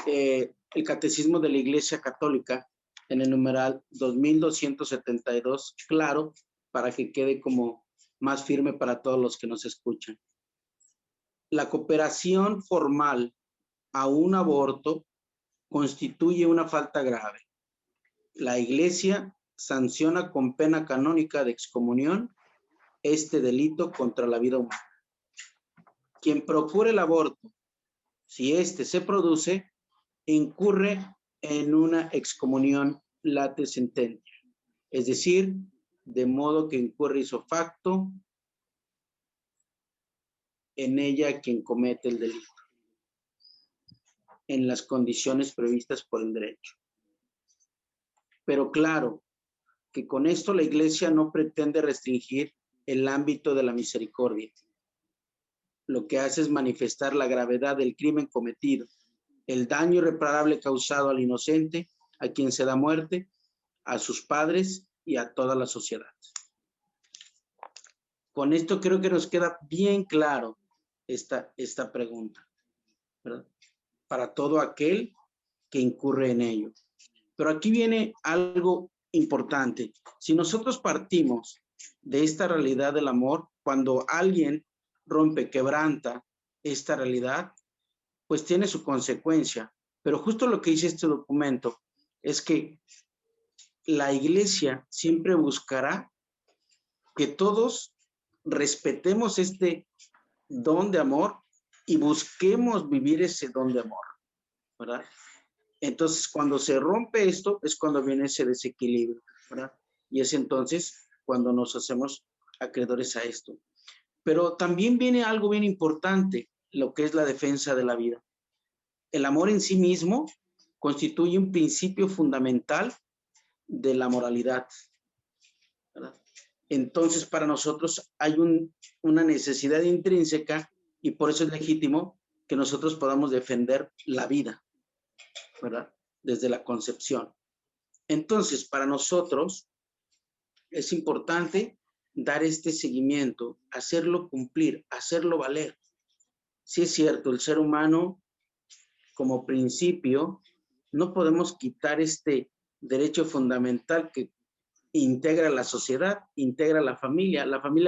el Catecismo de la Iglesia Católica en el numeral 2272, claro, para que quede como más firme para todos los que nos escuchan. La cooperación formal a un aborto constituye una falta grave. La Iglesia sanciona con pena canónica de excomunión este delito contra la vida humana. Quien procure el aborto, si éste se produce, incurre en una excomunión late sententia, es decir, de modo que incurre ipso facto en ella quien comete el delito, en las condiciones previstas por el derecho. Pero claro, que con esto la Iglesia no pretende restringir el ámbito de la misericordia. Lo que hace es manifestar la gravedad del crimen cometido, el daño irreparable causado al inocente, a quien se da muerte, a sus padres y a toda la sociedad. Con esto creo que nos queda bien claro esta pregunta, ¿verdad? Para todo aquel que incurre en ello. Pero aquí viene algo importante. Si nosotros partimos de esta realidad del amor, cuando alguien rompe, quebranta esta realidad, pues tiene su consecuencia. Pero justo lo que dice este documento es que la Iglesia siempre buscará que todos respetemos este don de amor y busquemos vivir ese don de amor, ¿verdad? Entonces, cuando se rompe esto, es cuando viene ese desequilibrio, ¿verdad? Y es entonces cuando nos hacemos acreedores a esto. Pero también viene algo bien importante, lo que es la defensa de la vida. El amor en sí mismo constituye un principio fundamental de la moralidad, ¿verdad? Entonces, para nosotros hay una necesidad intrínseca y por eso es legítimo que nosotros podamos defender la vida, ¿verdad? Desde la concepción. Entonces, para nosotros es importante dar este seguimiento, hacerlo cumplir, hacerlo valer. Sí es cierto, el ser humano como principio, no podemos quitar este derecho fundamental que integra la sociedad, integra la familia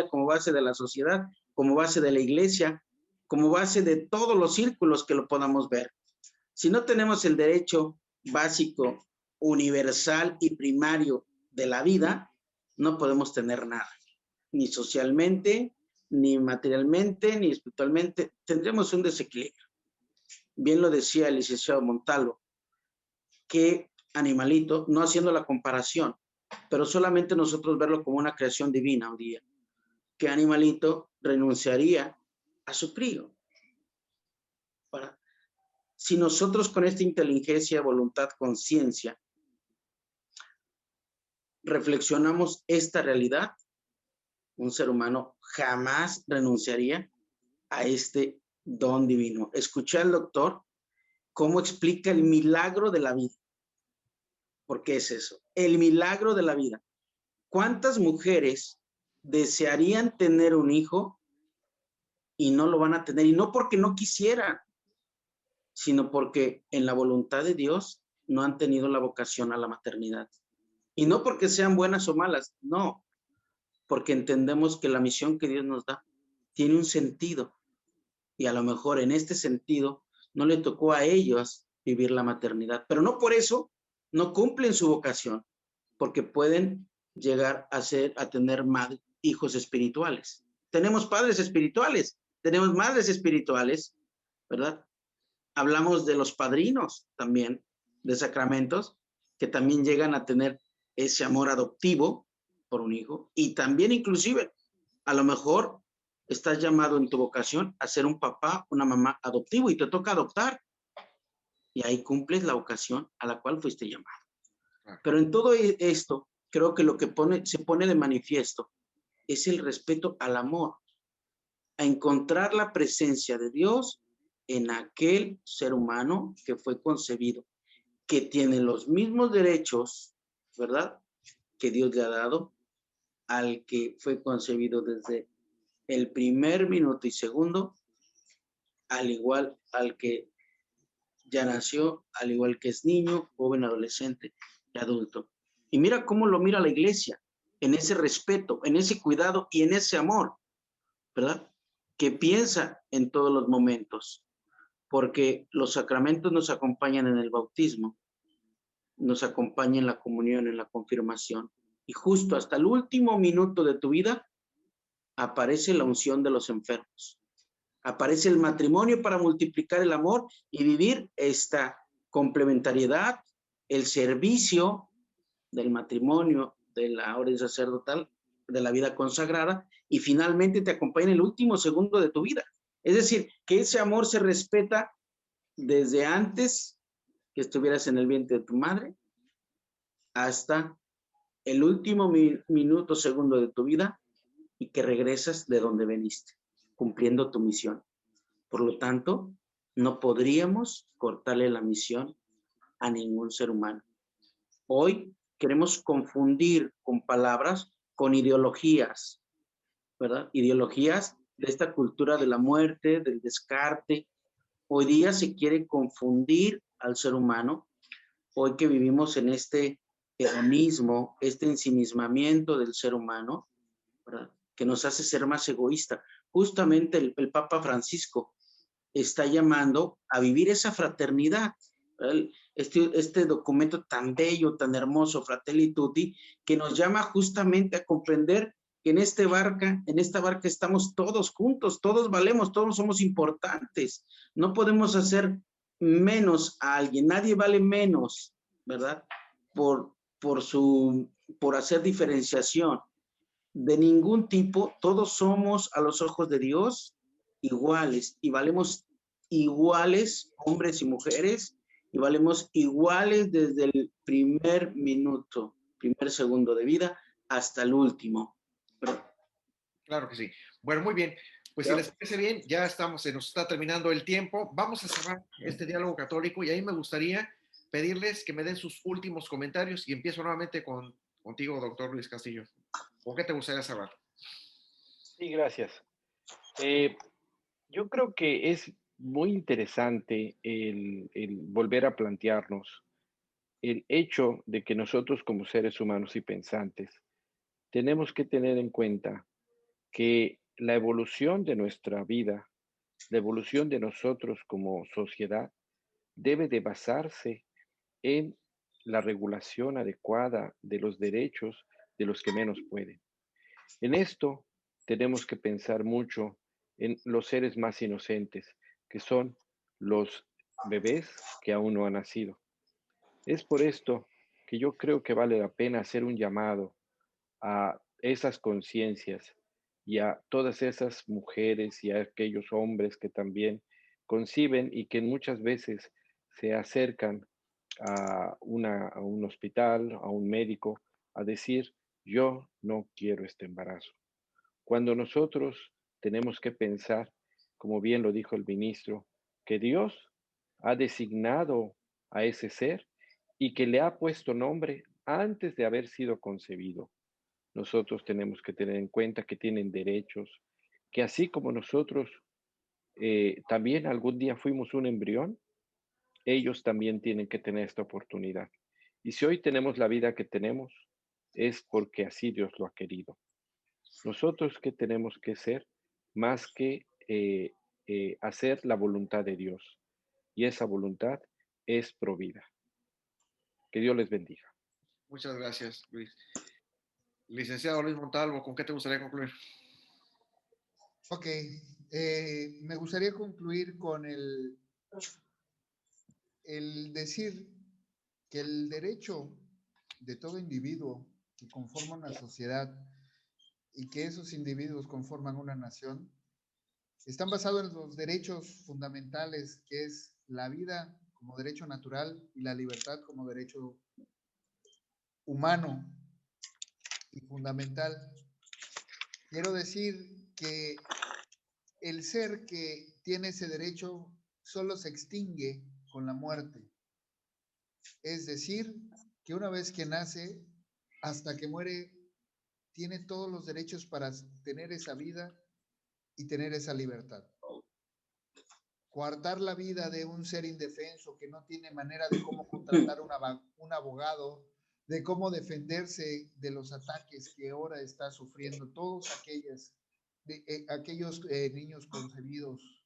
como base de la sociedad, como base de la iglesia, como base de todos los círculos que lo podamos ver. Si no tenemos el derecho básico, universal y primario de la vida, no podemos tener nada, ni socialmente, ni materialmente, ni espiritualmente. Tendremos un desequilibrio. Bien lo decía el licenciado Montalvo, que animalito, no haciendo la comparación, pero solamente nosotros verlo como una creación divina un día, que animalito renunciaría a su crío. Si nosotros con esta inteligencia, voluntad, conciencia, reflexionamos esta realidad, un ser humano jamás renunciaría a este don divino. Escuché al doctor cómo explica el milagro de la vida. ¿Por qué es eso? El milagro de la vida. ¿Cuántas mujeres desearían tener un hijo y no lo van a tener? Y no porque no quisieran, sino porque en la voluntad de Dios no han tenido la vocación a la maternidad. Y no porque sean buenas o malas, no, porque entendemos que la misión que Dios nos da tiene un sentido. Y a lo mejor en este sentido no le tocó a ellos vivir la maternidad, pero no por eso no cumplen su vocación, porque pueden llegar a tener hijos espirituales. Tenemos padres espirituales, tenemos madres espirituales, ¿verdad? Hablamos de los padrinos también, de sacramentos, que también llegan a tener ese amor adoptivo por un hijo, y también inclusive, a lo mejor estás llamado en tu vocación a ser un papá, una mamá adoptivo, y te toca adoptar, y ahí cumples la vocación a la cual fuiste llamado. Pero en todo esto, creo que lo que se pone de manifiesto es el respeto al amor, a encontrar la presencia de Dios en aquel ser humano que fue concebido, que tiene los mismos derechos, ¿verdad?, que Dios le ha dado al que fue concebido desde el primer minuto y segundo, al igual al que ya nació, al igual que es niño, joven, adolescente y adulto. Y mira cómo lo mira la iglesia, en ese respeto, en ese cuidado y en ese amor, ¿verdad?, que piensa en todos los momentos, porque los sacramentos nos acompañan en el bautismo, nos acompañan en la comunión, en la confirmación, y justo hasta el último minuto de tu vida aparece la unción de los enfermos, aparece el matrimonio para multiplicar el amor y vivir esta complementariedad, el servicio del matrimonio, de la orden sacerdotal, de la vida consagrada, y finalmente te acompaña en el último segundo de tu vida. Es decir, que ese amor se respeta desde antes que estuvieras en el vientre de tu madre hasta el último minuto, segundo de tu vida, y que regresas de donde veniste, cumpliendo tu misión. Por lo tanto, no podríamos cortarle la misión a ningún ser humano. Hoy queremos confundir con palabras, con ideologías, ¿verdad? Ideologías de esta cultura de la muerte, del descarte. Hoy día se quiere confundir al ser humano, hoy que vivimos en este hedonismo, este ensimismamiento del ser humano, ¿verdad?, que nos hace ser más egoísta. Justamente el Papa Francisco está llamando a vivir esa fraternidad. Este documento tan bello, tan hermoso, Fratelli Tutti, que nos llama justamente a comprender que en esta barca estamos todos juntos, todos valemos, todos somos importantes. No podemos hacer menos a alguien, nadie vale menos, ¿verdad? Por hacer diferenciación de ningún tipo. Todos somos a los ojos de Dios iguales y valemos iguales, hombres y mujeres, y valemos iguales desde el primer minuto, primer segundo de vida hasta el último. Claro que sí. Bueno, muy bien. Pues si les parece bien, ya estamos, se nos está terminando el tiempo. Vamos a cerrar este diálogo católico y ahí me gustaría pedirles que me den sus últimos comentarios y empiezo nuevamente contigo, doctor Luis Castillo. ¿O qué te gustaría cerrar? Sí, gracias. Yo creo que es muy interesante el volver a plantearnos el hecho de que nosotros como seres humanos y pensantes tenemos que tener en cuenta que la evolución de nuestra vida, la evolución de nosotros como sociedad, debe de basarse en la regulación adecuada de los derechos de los que menos pueden. En esto tenemos que pensar mucho en los seres más inocentes, que son los bebés que aún no han nacido. Es por esto que yo creo que vale la pena hacer un llamado a esas conciencias y a todas esas mujeres y a aquellos hombres que también conciben y que muchas veces se acercan a un hospital, a un médico, a decir, yo no quiero este embarazo. Cuando nosotros tenemos que pensar, como bien lo dijo el ministro, que Dios ha designado a ese ser y que le ha puesto nombre antes de haber sido concebido. Nosotros tenemos que tener en cuenta que tienen derechos, que así como nosotros también algún día fuimos un embrión, ellos también tienen que tener esta oportunidad. Y si hoy tenemos la vida que tenemos, es porque así Dios lo ha querido. Nosotros que tenemos que ser más que hacer la voluntad de Dios. Y esa voluntad es provida. Que Dios les bendiga. Muchas gracias, Luis. Licenciado Luis Montalvo, ¿con qué te gustaría concluir? Ok, me gustaría concluir con el decir que el derecho de todo individuo que conforma una sociedad y que esos individuos conforman una nación, están basados en los derechos fundamentales, que es la vida como derecho natural y la libertad como derecho humano y fundamental. Quiero decir que el ser que tiene ese derecho solo se extingue con la muerte. Es decir, que una vez que nace, hasta que muere, tiene todos los derechos para tener esa vida y tener esa libertad. Coartar la vida de un ser indefenso que no tiene manera de cómo contratar un abogado, de cómo defenderse de los ataques que ahora está sufriendo todos aquellos niños concebidos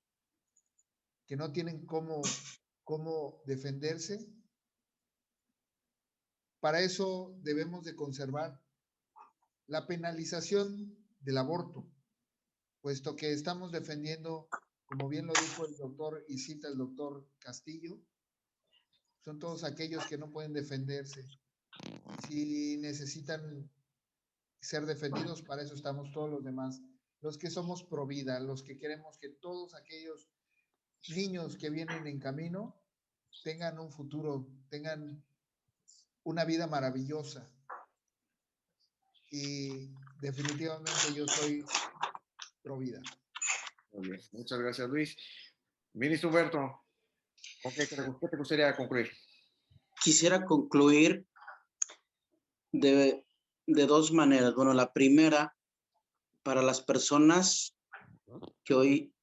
que no tienen cómo defenderse. Para eso debemos de conservar la penalización del aborto, puesto que estamos defendiendo, como bien lo dijo el doctor y cita el doctor Castillo, son todos aquellos que no pueden defenderse. Si necesitan ser defendidos, para eso estamos todos los demás, los que somos pro vida, los que queremos que todos aquellos niños que vienen en camino tengan un futuro, tengan una vida maravillosa. Y definitivamente yo soy pro vida. Muy bien, muchas gracias, Luis. Ministro Humberto, ¿qué te gustaría concluir? Quisiera concluir de dos maneras. Bueno, la primera, para las personas que hoy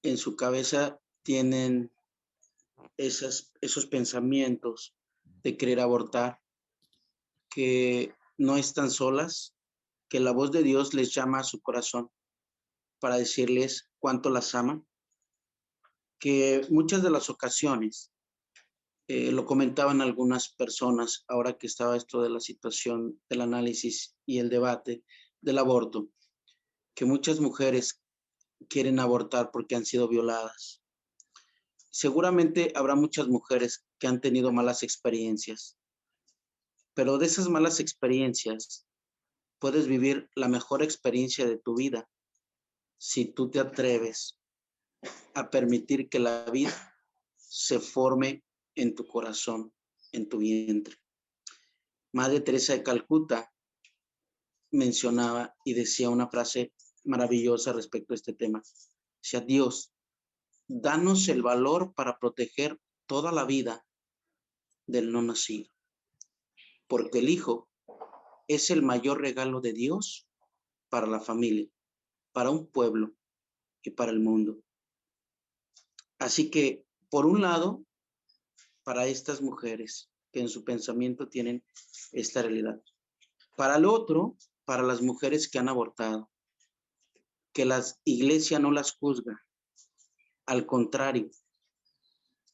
en su cabeza tienen esos pensamientos de querer abortar, que no están solas, que la voz de Dios les llama a su corazón para decirles cuánto las ama, que muchas de las ocasiones, lo comentaban algunas personas ahora que estaba esto de la situación del análisis y el debate, del aborto, que muchas mujeres quieren abortar porque han sido violadas. Seguramente habrá muchas mujeres que han tenido malas experiencias, pero de esas malas experiencias puedes vivir la mejor experiencia de tu vida si tú te atreves a permitir que la vida se forme en tu corazón, en tu vientre. Madre Teresa de Calcuta mencionaba y decía una frase maravillosa respecto a este tema. Decía, Dios, danos el valor para proteger toda la vida del no nacido, porque el hijo es el mayor regalo de Dios para la familia, para un pueblo y para el mundo. Así que, por un lado, para estas mujeres que en su pensamiento tienen esta realidad. Para el otro, para las mujeres que han abortado, que la iglesia no las juzga. Al contrario,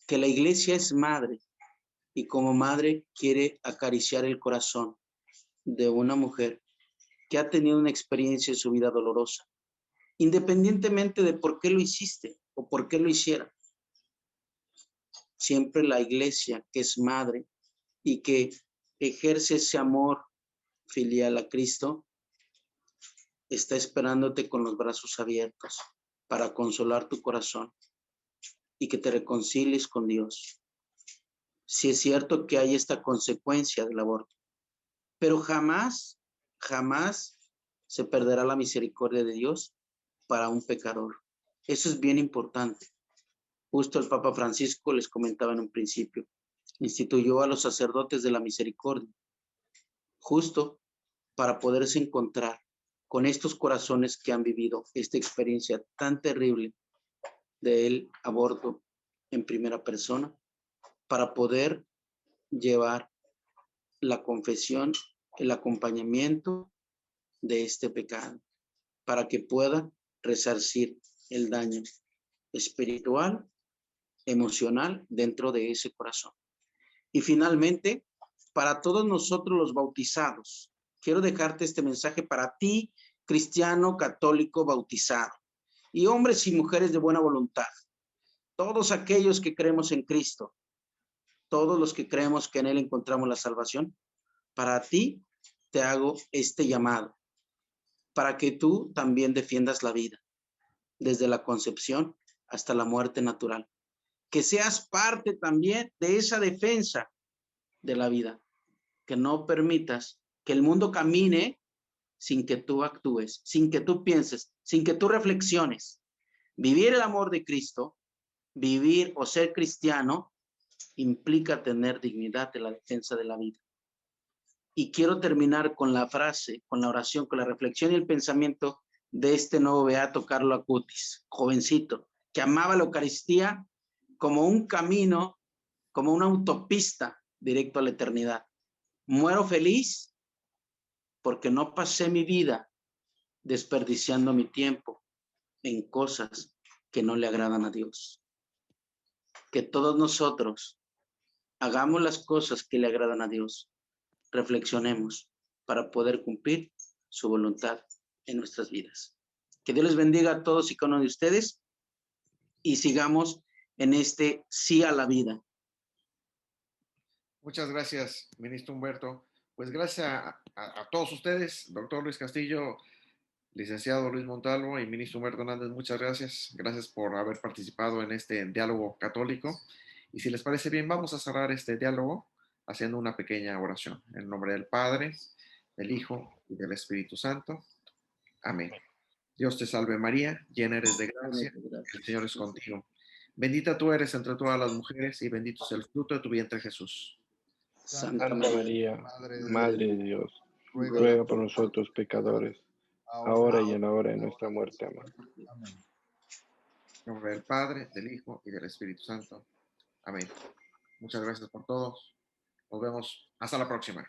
que la iglesia es madre y como madre quiere acariciar el corazón de una mujer que ha tenido una experiencia en su vida dolorosa, independientemente de por qué lo hiciste o por qué lo hiciera. Siempre la iglesia, que es madre y que ejerce ese amor filial a Cristo, está esperándote con los brazos abiertos para consolar tu corazón y que te reconcilies con Dios. Sí es cierto que hay esta consecuencia del aborto, pero jamás se perderá la misericordia de Dios para un pecador. Eso es bien importante. Justo el Papa Francisco les comentaba en un principio, instituyó a los sacerdotes de la misericordia, justo para poderse encontrar con estos corazones que han vivido esta experiencia tan terrible del aborto en primera persona, para poder llevar la confesión, el acompañamiento de este pecado, para que pueda resarcir el daño espiritual, emocional dentro de ese corazón. Y finalmente, para todos nosotros los bautizados, quiero dejarte este mensaje para ti, cristiano, católico, bautizado, y hombres y mujeres de buena voluntad, todos aquellos que creemos en Cristo, todos los que creemos que en Él encontramos la salvación, para ti te hago este llamado, para que tú también defiendas la vida, desde la concepción hasta la muerte natural, que seas parte también de esa defensa de la vida, que no permitas que el mundo camine sin que tú actúes, sin que tú pienses, sin que tú reflexiones. Vivir el amor de Cristo, vivir o ser cristiano, implica tener dignidad en la defensa de la vida. Y quiero terminar con la frase, con la oración, con la reflexión y el pensamiento de este nuevo beato Carlo Acutis, jovencito, que amaba la Eucaristía como un camino, como una autopista directo a la eternidad. Muero feliz porque no pasé mi vida desperdiciando mi tiempo en cosas que no le agradan a Dios. Que todos nosotros hagamos las cosas que le agradan a Dios. Reflexionemos para poder cumplir su voluntad en nuestras vidas. Que Dios les bendiga a todos y cada uno de ustedes y sigamos en este sí a la vida. Muchas gracias, ministro Humberto. Pues gracias a todos ustedes, doctor Luis Castillo, licenciado Luis Montalvo y ministro Humberto Hernández, muchas gracias. Gracias por haber participado en este diálogo católico. Y si les parece bien, vamos a cerrar este diálogo haciendo una pequeña oración. En nombre del Padre, del Hijo y del Espíritu Santo. Amén. Dios te salve María, llena eres de gracia, el Señor es contigo. Bendita tú eres entre todas las mujeres y bendito es el fruto de tu vientre Jesús. Santa María, Madre de Dios, ruega por nosotros pecadores, ahora y en la hora de nuestra muerte. Amén. En nombre del Padre, del Hijo y del Espíritu Santo. Amén. Muchas gracias por todo. Nos vemos. Hasta la próxima.